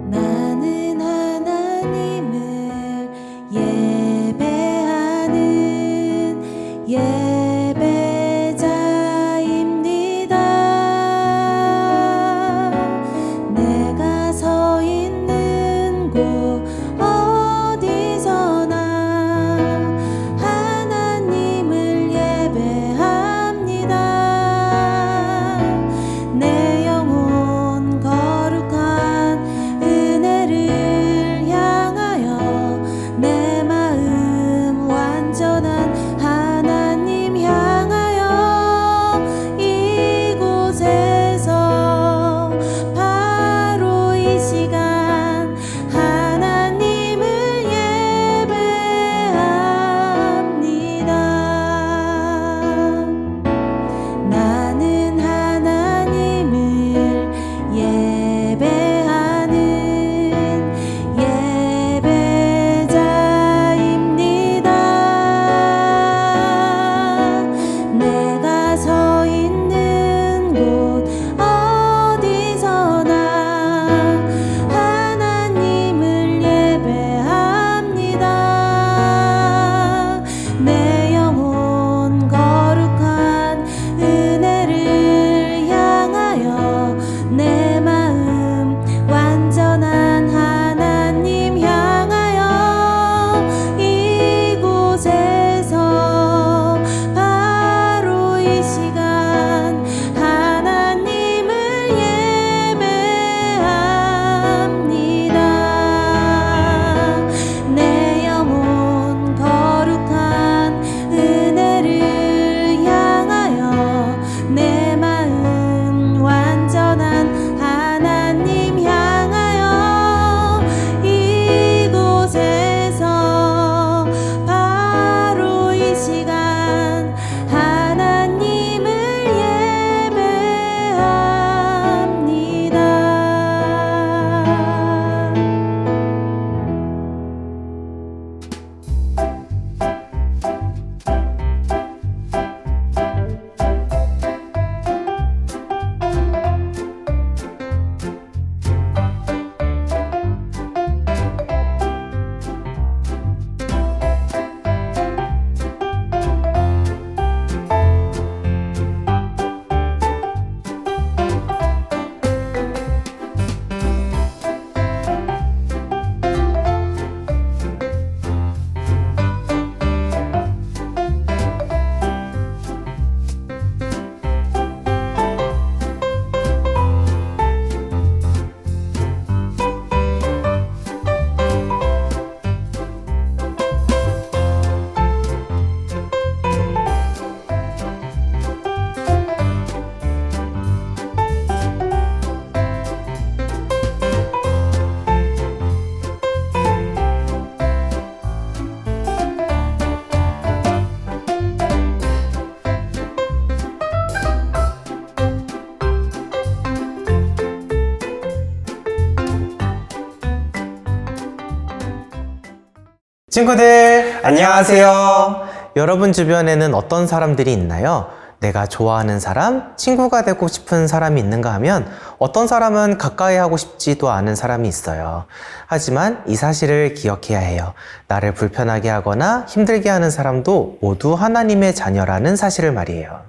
나는 하나님을 예배하는 예배자입니다. 내가 서 있는 곳 어디서나 하나님을 예배합니다. 내 영혼 거룩한 은혜를 향하여 내 마음 완전한 하나님 향하여 이곳에서 바로 이 시간 하나님을 예배합니다. 나는 하나님을 예배하는 예배자입니다. 내가 서 있는 곳 어디서나 하나님을 예배합니다. 내 영혼 거룩한 은혜를 향하여 내 마음 완전한 하나님 향하여 이곳에서 바로 이 시간 하나님을 예배합니다. 내 영혼 거룩한 은혜를 향하여 내 마음 완전한 하나님 향하여 이곳에서 바로 이 시간 하나님을 예배합니다. 친구들 안녕하세요. 여러분 주변에는 어떤 사람들이 있나요? 내가 좋아하는 사람, 친구가 되고 싶은 사람이 있는가 하면 어떤 사람은 가까이 하고 싶지도 않은 사람이 있어요. 하지만 이 사실을 기억해야 해요. 나를 불편하게 하거나 힘들게 하는 사람도 모두 하나님의 자녀라는 사실을 말이에요.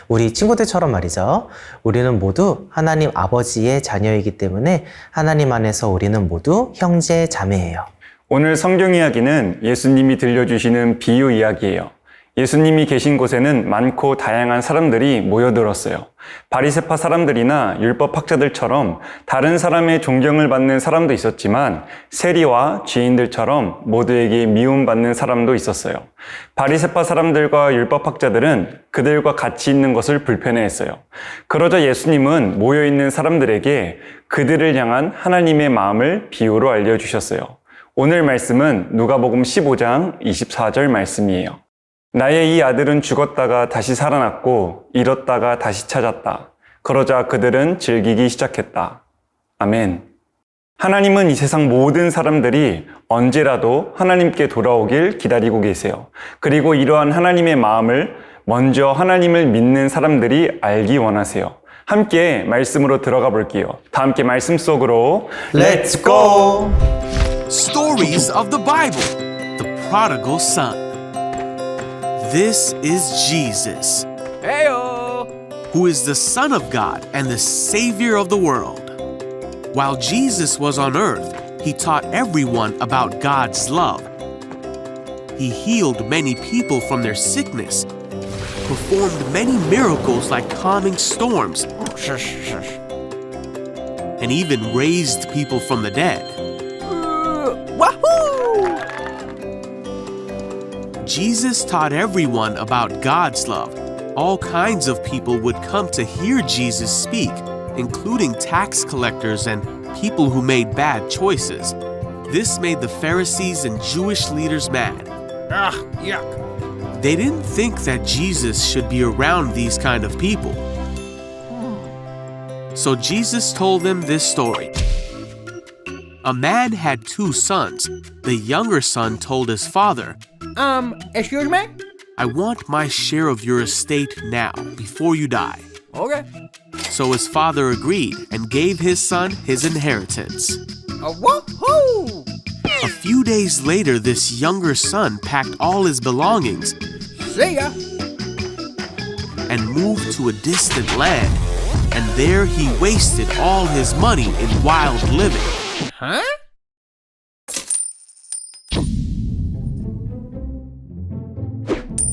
우리 친구들처럼 말이죠. 우리는 모두 하나님 아버지의 자녀이기 때문에 하나님 안에서 우리는 모두 형제 자매예요. 오늘 성경 이야기는 예수님이 들려주시는 비유 이야기예요. 예수님이 계신 곳에는 많고 다양한 사람들이 모여들었어요. 바리새파 사람들이나 율법학자들처럼 다른 사람의 존경을 받는 사람도 있었지만 세리와 죄인들처럼 모두에게 미움받는 사람도 있었어요. 바리새파 사람들과 율법학자들은 그들과 같이 있는 것을 불편해했어요. 그러자 예수님은 모여있는 사람들에게 그들을 향한 하나님의 마음을 비유로 알려주셨어요. 오늘 말씀은 누가복음 15장 24절 말씀이에요. 나의 이 아들은 죽었다가 다시 살아났고 잃었다가 다시 찾았다. 그러자 그들은 즐기기 시작했다. 아멘. 하나님은 이 세상 모든 사람들이 언제라도 하나님께 돌아오길 기다리고 계세요. 그리고 이러한 하나님의 마음을 먼저 하나님을 믿는 사람들이 알기 원하세요. 함께 말씀으로 들어가 볼게요. 다 함께 말씀 속으로 Let's go! Stories of the Bible. The Prodigal Son. This is Jesus, who is the Son of God and the Savior of the world. While Jesus was on earth, he taught everyone about God's love. He healed many people from their sickness, performed many miracles like calming storms, and even raised people from the dead. Jesus taught everyone about God's love. All kinds of people would come to hear Jesus speak, including tax collectors and people who made bad choices. This made the Pharisees and Jewish leaders mad. They didn't think that Jesus should be around these kind of people. So Jesus told them this story. A man had 2 sons. The younger son told his father, Excuse me? I want my share of your estate now, before you die. Okay. So his father agreed and gave his son his inheritance. Woohoo! A few days later, this younger son packed all his belongings See ya. and moved to a distant land. And there he wasted all his money in wild living. Huh?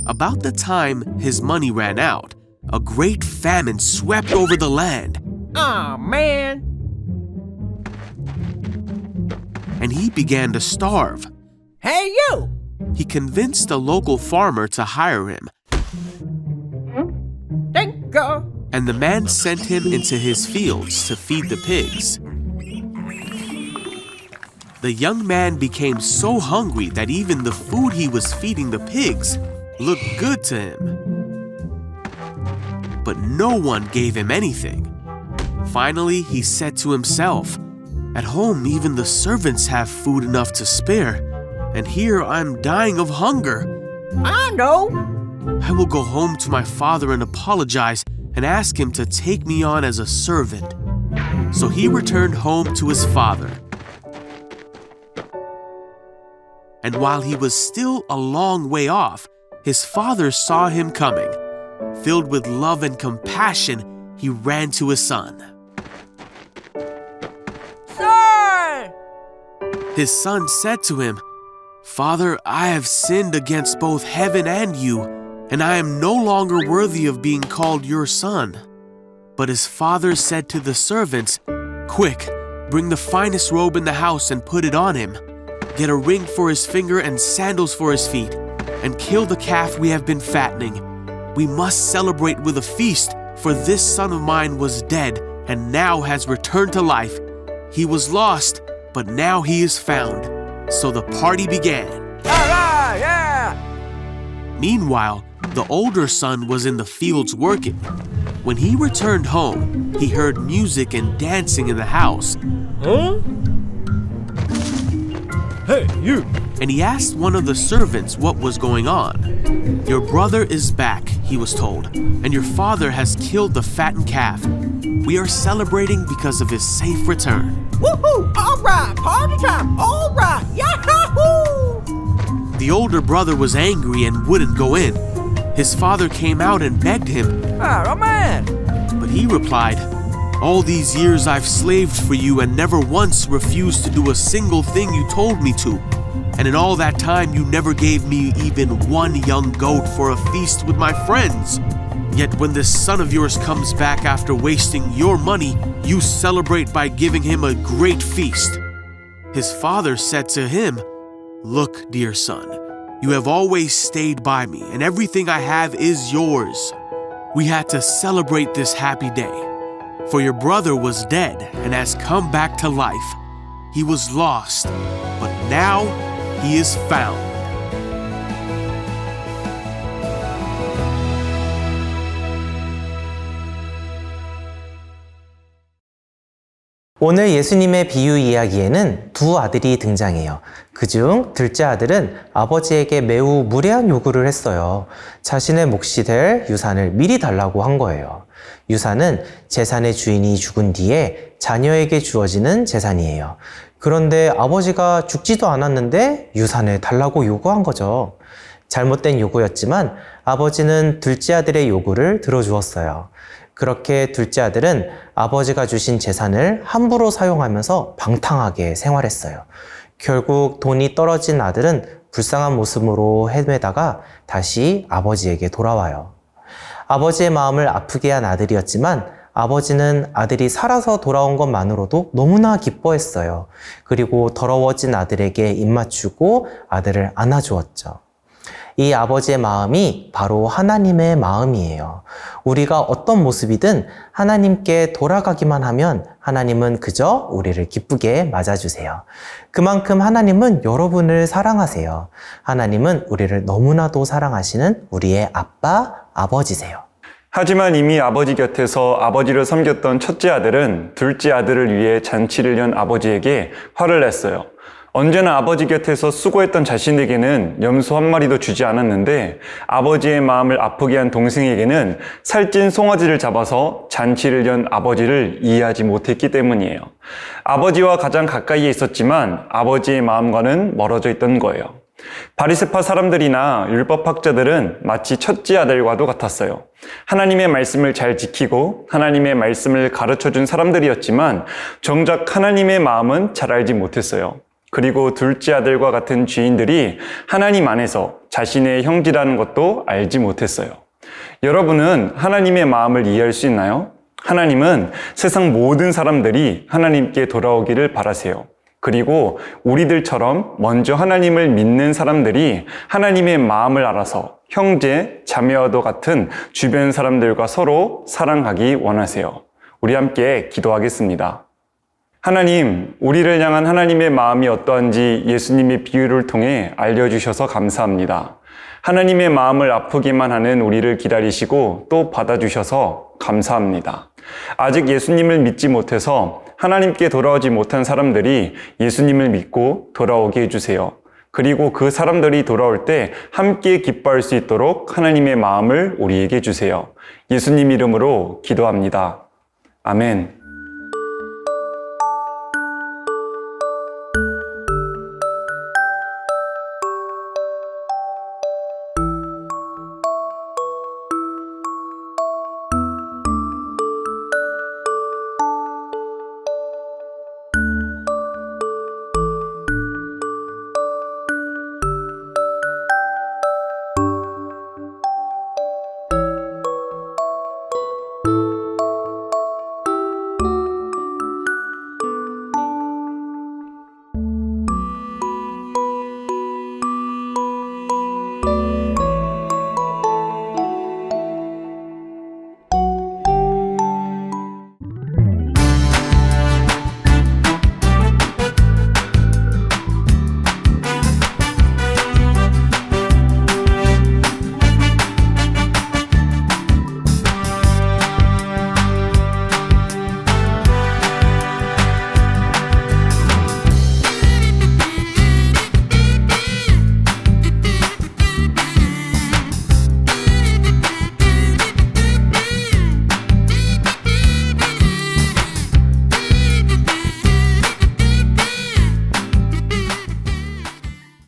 About the time his money ran out, a great famine swept over the land, Aw, man. and he began to starve. Hey, you! He convinced a local farmer to hire him, Thank you. and the man sent him into his fields to feed the pigs. The young man became so hungry that even the food he was feeding the pigs looked good to him. But no one gave him anything. Finally, he said to himself, "At home, even the servants have food enough to spare, and here I'm dying of hunger. I know. I will go home to my father and apologize and ask him to take me on as a servant." So he returned home to his father. And while he was still a long way off, his father saw him coming. Filled with love and compassion, he ran to his son. Son! His son said to him, "Father, I have sinned against both heaven and you, and I am no longer worthy of being called your son." But his father said to the servants, "Quick, bring the finest robe in the house and put it on him. Get a ring for his finger and sandals for his feet, and kill the calf we have been fattening. We must celebrate with a feast, for this son of mine was dead and now has returned to life. He was lost, but now he is found." So the party began. All right, yeah! Meanwhile, the older son was in the fields working. When he returned home, he heard music and dancing in the house, Huh? Hey, you! and he asked one of the servants what was going on. "Your brother is back," he was told, "and your father has killed the fattened calf. We are celebrating because of his safe return." Woohoo! All right, party time! All right, yahoo! The older brother was angry and wouldn't go in. His father came out and begged him, Oh, man! but he replied, "All these years I've slaved for you and never once refused to do a single thing you told me to. And in all that time you never gave me even one young goat for a feast with my friends. Yet when this son of yours comes back after wasting your money, you celebrate by giving him a great feast." His father said to him, "Look, dear son, you have always stayed by me, and everything I have is yours. We had to celebrate this happy day. For your brother was dead and has come back to life. He was lost, but now he is found." 오늘 예수님의 비유 이야기에는 두 아들이 등장해요. 그중 둘째 아들은 아버지에게 매우 무례한 요구를 했어요. 자신의 몫이 될 유산을 미리 달라고 한 거예요. 유산은 재산의 주인이 죽은 뒤에 자녀에게 주어지는 재산이에요. 그런데 아버지가 죽지도 않았는데 유산을 달라고 요구한 거죠. 잘못된 요구였지만 아버지는 둘째 아들의 요구를 들어주었어요. 그렇게 둘째 아들은 아버지가 주신 재산을 함부로 사용하면서 방탕하게 생활했어요. 결국 돈이 떨어진 아들은 불쌍한 모습으로 헤매다가 다시 아버지에게 돌아와요. 아버지의 마음을 아프게 한 아들이었지만 아버지는 아들이 살아서 돌아온 것만으로도 너무나 기뻐했어요. 그리고 더러워진 아들에게 입맞추고 아들을 안아주었죠. 이 아버지의 마음이 바로 하나님의 마음이에요. 우리가 어떤 모습이든 하나님께 돌아가기만 하면 하나님은 그저 우리를 기쁘게 맞아주세요. 그만큼 하나님은 여러분을 사랑하세요. 하나님은 우리를 너무나도 사랑하시는 우리의 아빠, 아버지세요. 하지만 이미 아버지 곁에서 아버지를 섬겼던 첫째 아들은 둘째 아들을 위해 잔치를 연 아버지에게 화를 냈어요. 언제나 아버지 곁에서 수고했던 자신에게는 염소 한 마리도 주지 않았는데 아버지의 마음을 아프게 한 동생에게는 살찐 송아지를 잡아서 잔치를 연 아버지를 이해하지 못했기 때문이에요. 아버지와 가장 가까이에 있었지만 아버지의 마음과는 멀어져 있던 거예요. 바리새파 사람들이나 율법학자들은 마치 첫째 아들과도 같았어요. 하나님의 말씀을 잘 지키고 하나님의 말씀을 가르쳐준 사람들이었지만 정작 하나님의 마음은 잘 알지 못했어요. 그리고 둘째 아들과 같은 죄인들이 하나님 안에서 자신의 형제라는 것도 알지 못했어요. 여러분은 하나님의 마음을 이해할 수 있나요? 하나님은 세상 모든 사람들이 하나님께 돌아오기를 바라세요. 그리고 우리들처럼 먼저 하나님을 믿는 사람들이 하나님의 마음을 알아서 형제, 자매와도 같은 주변 사람들과 서로 사랑하기 원하세요. 우리 함께 기도하겠습니다. 하나님, 우리를 향한 하나님의 마음이 어떠한지 예수님의 비유를 통해 알려주셔서 감사합니다. 하나님의 마음을 아프기만 하는 우리를 기다리시고 또 받아주셔서 감사합니다. 아직 예수님을 믿지 못해서 하나님께 돌아오지 못한 사람들이 예수님을 믿고 돌아오게 해주세요. 그리고 그 사람들이 돌아올 때 함께 기뻐할 수 있도록 하나님의 마음을 우리에게 주세요. 예수님 이름으로 기도합니다. 아멘.